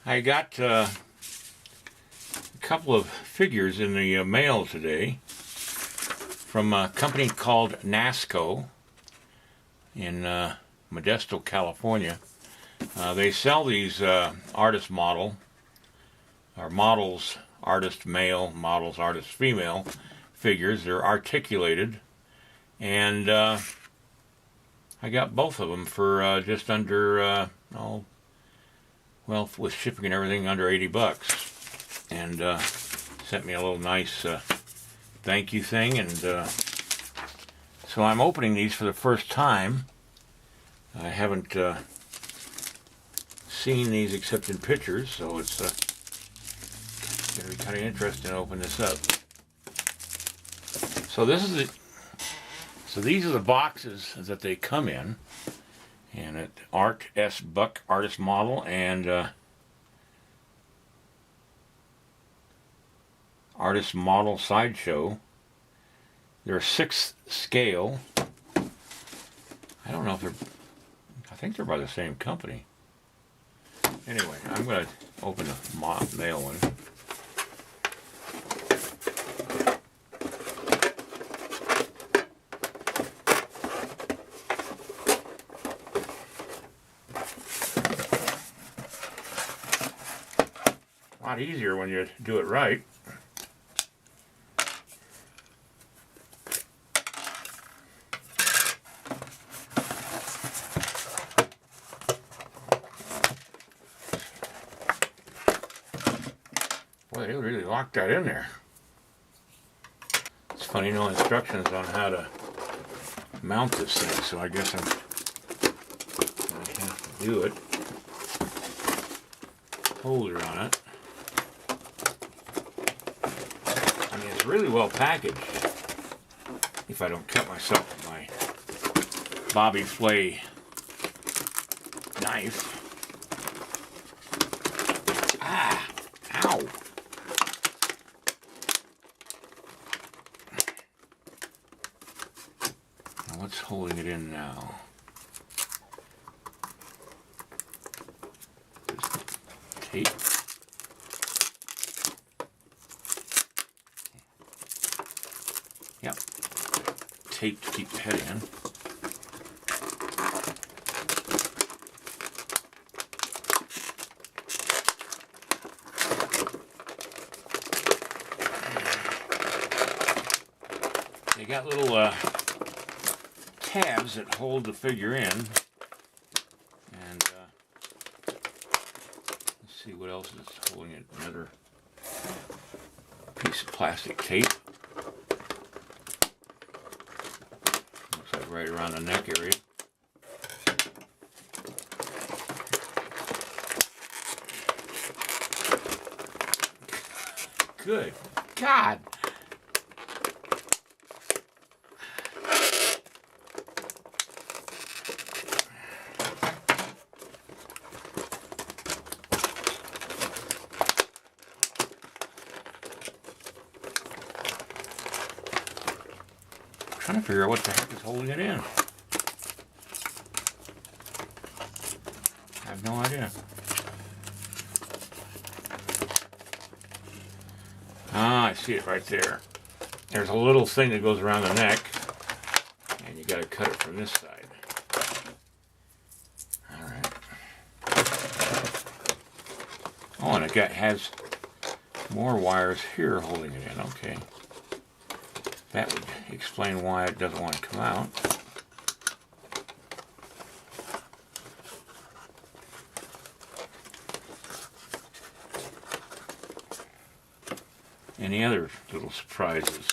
I got a couple of figures in the mail today from a company called Nasco in Medesto, California. They sell these artist models, artist male, models, artist female figures. They're articulated, and I got both of them for just under, well, with shipping and everything, under $80. And sent me a little nice thank you thing, and so I'm opening these for the first time. I haven't seen these except in pictures, so it's going to be kind of interesting to open this up. So these are the boxes that they come in, and it Art S. Buck artist model and artist model sideshow. They're 6th scale. I don't know if I think they're by the same company. Anyway, I'm going to open the male one. A lot easier when you do it right. Boy, they really locked that in there. It's funny, no instructions on how to mount this thing, so I guess I have to do it. Holder on it. I mean, it's really well packaged. If I don't cut myself with my Bobby Flay knife. Ah! Ow! Now what's holding it in now? Tape. Yep. Tape to keep the head in. They got little tabs that hold the figure in. And let's see what else is holding it. Another piece of plastic tape. Looks like right around the neck area. Good God! Trying to figure out what the heck is holding it in. I have no idea. Ah, I see it right there. There's a little thing that goes around the neck, and you got to cut it from this side. All right. Oh, and it has more wires here holding it in. Okay. That would explain why it doesn't want to come out. Any other little surprises?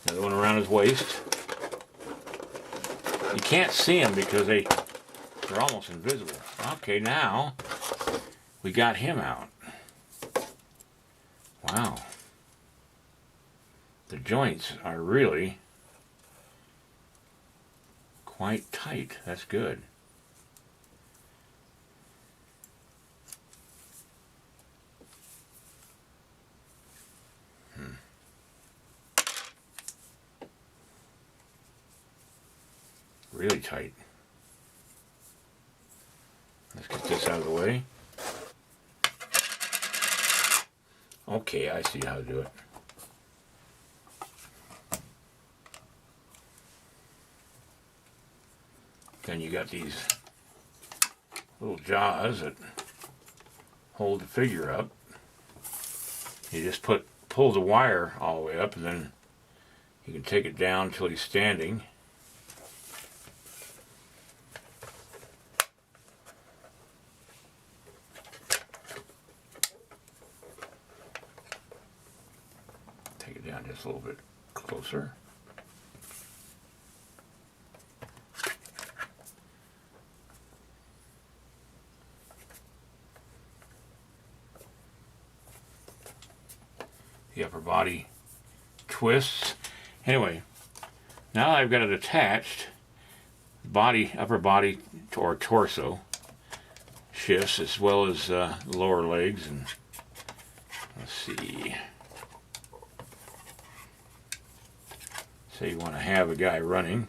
Another one around his waist. You can't see them because they're almost invisible. Okay, now we got him out. Wow. The joints are really quite tight. That's good. really tight. Let's get this out of the way. Okay, I see how to do it. Then you got these little jaws that hold the figure up. You just pull the wire all the way up, and then you can take it down until he's standing. Take it down just a little bit closer. The upper body twists. Anyway, now I've got it attached. Upper body or torso shifts, as well as lower legs. And let's see. Say you want to have a guy running.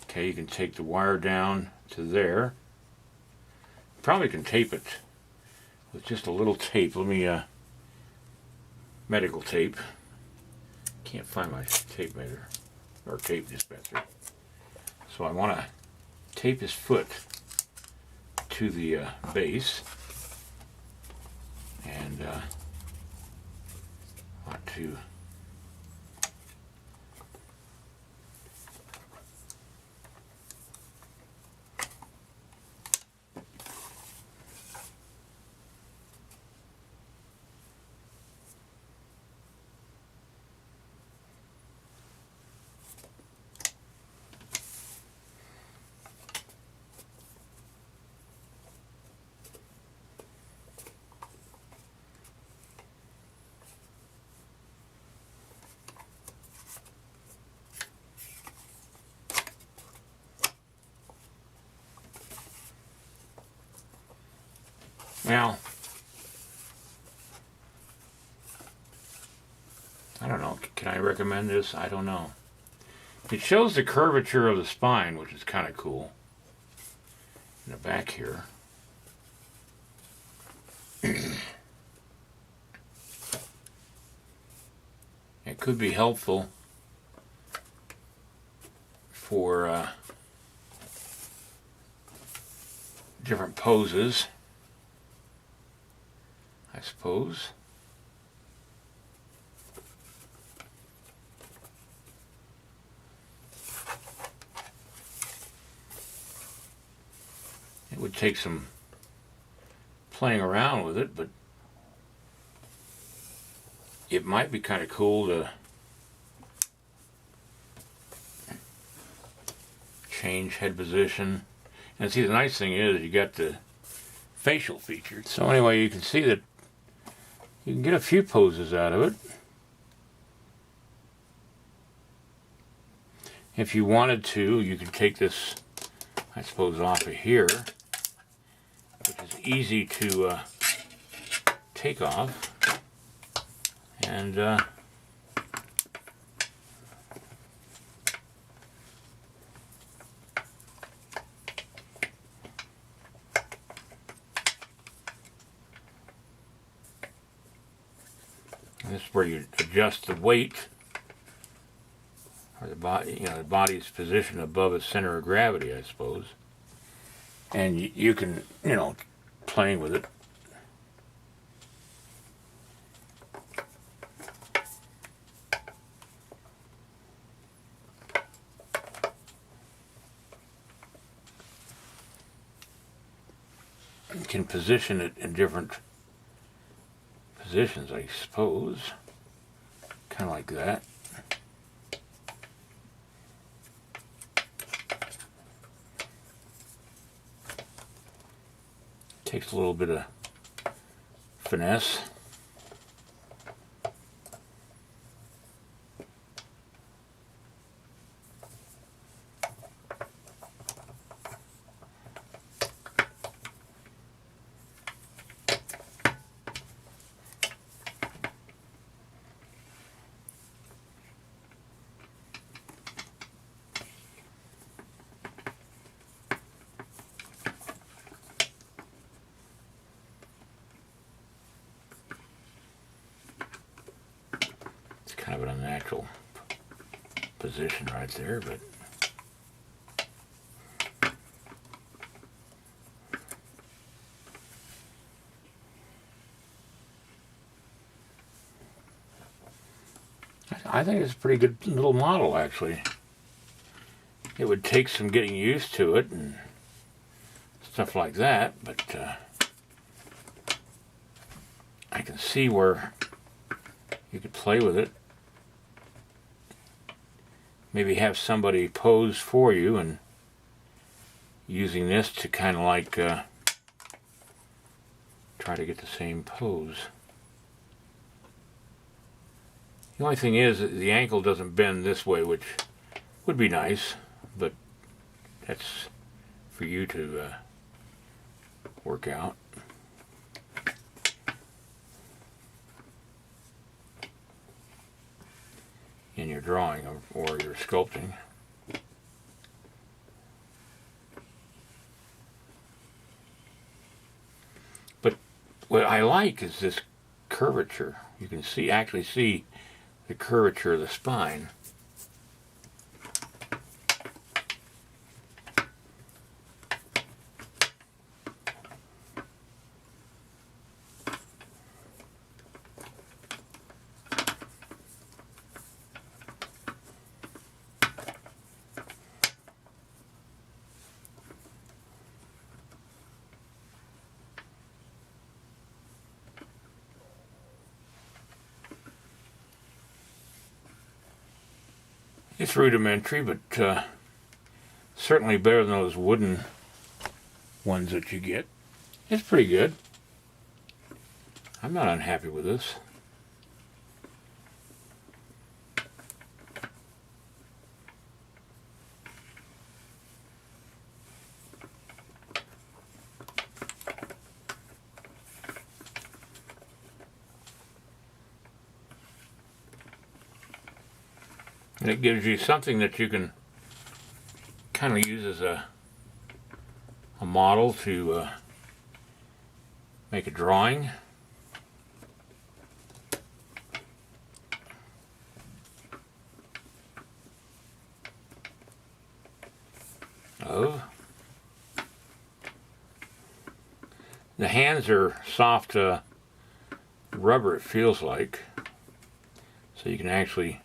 Okay, you can take the wire down to there. Probably can tape it with just a little tape. Let me medical tape. Can't find my tape measure or tape dispenser. So I want to tape his foot to the base, and want to now, I don't know, can I recommend this? I don't know. It shows the curvature of the spine, which is kind of cool. In the back here. It could be helpful for different poses, I suppose. It would take some playing around with it, but it might be kind of cool to change head position. And see, the nice thing is you got the facial features. So anyway, you can see that you can get a few poses out of it. If you wanted to, you could take this, I suppose, off of here, which is easy to take off. And this is where you adjust the weight, or the body, the body's position above its center of gravity, I suppose. And you can, playing with it. You can position it in different positions, I suppose. Kind of like that. Takes a little bit of finesse. actual position right there, but I think it's a pretty good little model, actually. It would take some getting used to it and stuff like that, but I can see where you could play with it. Maybe have somebody pose for you and using this to kind of like try to get the same pose. The only thing is that the ankle doesn't bend this way, which would be nice, but that's for you to work out. In your drawing or your sculpting. But what I like is this curvature. You can actually see the curvature of the spine. It's rudimentary, but certainly better than those wooden ones that you get. It's pretty good. I'm not unhappy with this. And it gives you something that you can kind of use as a model to make a drawing. Of. The hands are soft rubber, it feels like. So you can actually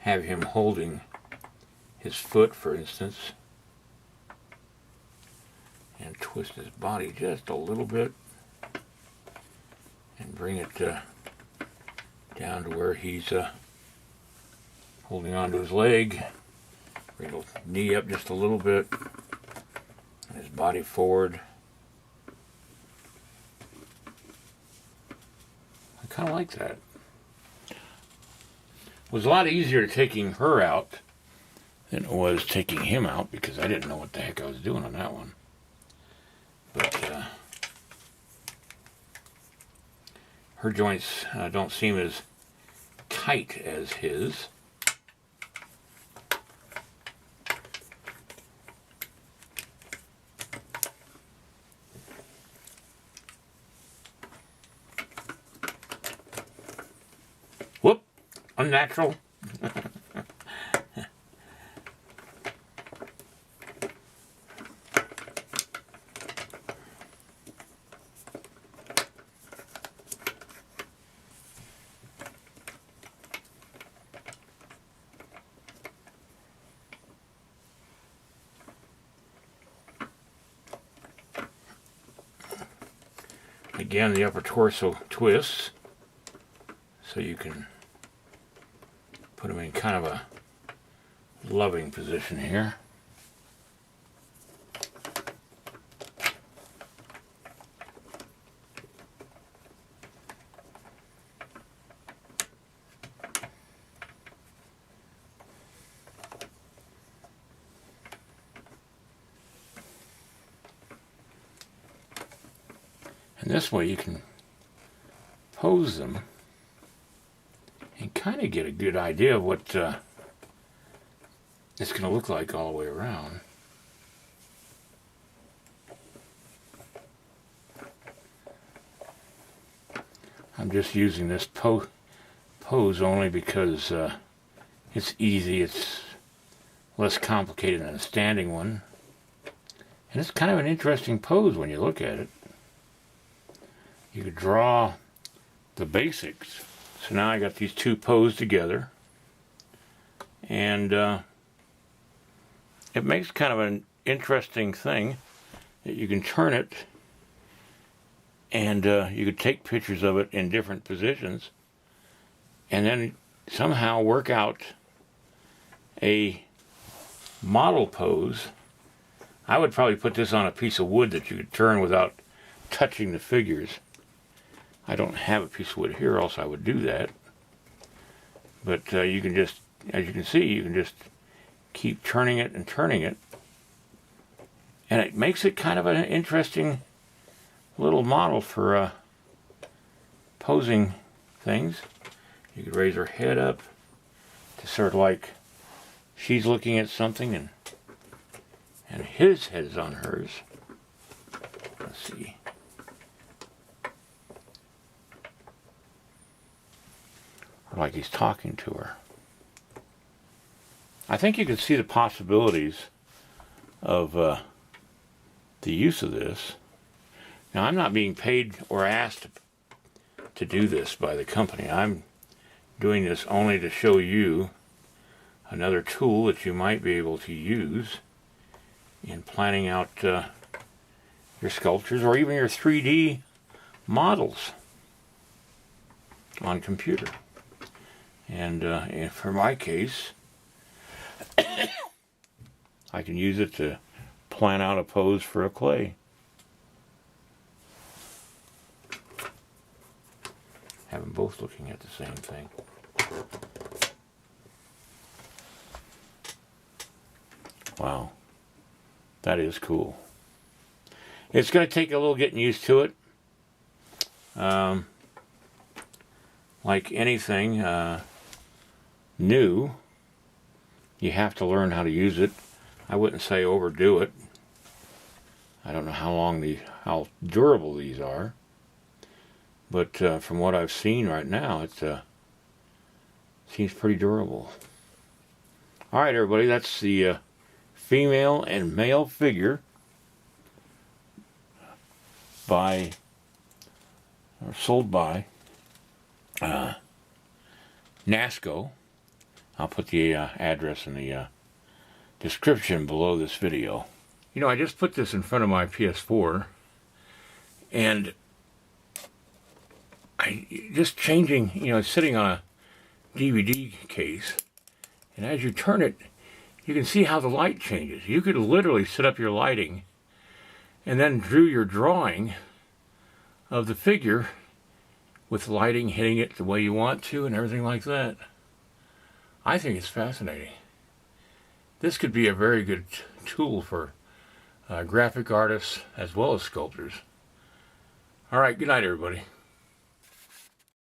have him holding his foot, for instance, and twist his body just a little bit and bring it down to where he's holding onto his leg. Bring his knee up just a little bit and his body forward. I kind of like that. It was a lot easier taking her out than it was taking him out because I didn't know what the heck I was doing on that one. But her joints don't seem as tight as his. Whoop! Unnatural. Again, the upper torso twists, so you can put them in kind of a loving position here. And this way you can pose them and kind of get a good idea of what it's going to look like all the way around. I'm just using this pose only because It's easy. It's less complicated than a standing one. And it's kind of an interesting pose when you look at it. You could draw the basics. So now I got these two posed together. And it makes kind of an interesting thing that you can turn it and you could take pictures of it in different positions and then somehow work out a model pose. I would probably put this on a piece of wood that you could turn without touching the figures. I don't have a piece of wood here, else I would do that. But you can just, as you can see, you can just keep turning it and turning it. And it makes it kind of an interesting little model for posing things. You could raise her head up to sort of like she's looking at something and his head is on hers. Let's see. Or like he's talking to her. I think you can see the possibilities of the use of this. Now, I'm not being paid or asked to do this by the company. I'm doing this only to show you another tool that you might be able to use in planning out your sculptures or even your 3D models on computer. And for my case, I can use it to plan out a pose for a clay. Have them both looking at the same thing. Wow, that is cool. It's going to take a little getting used to it. Like anything new, you have to learn how to use it. I wouldn't say overdo it. I don't know how durable these are, but from what I've seen right now, it seems pretty durable. All right, everybody, that's the female and male figure sold by Nasco. I'll put the address in the description below this video. You know, I just put this in front of my PS4 and just changing, you know, it's sitting on a DVD case, and as you turn it, you can see how the light changes. You could literally set up your lighting and then do your drawing of the figure with lighting hitting it the way you want to and everything like that. I think it's fascinating. This could be a very good tool for graphic artists as well as sculptors. All right, good night, everybody.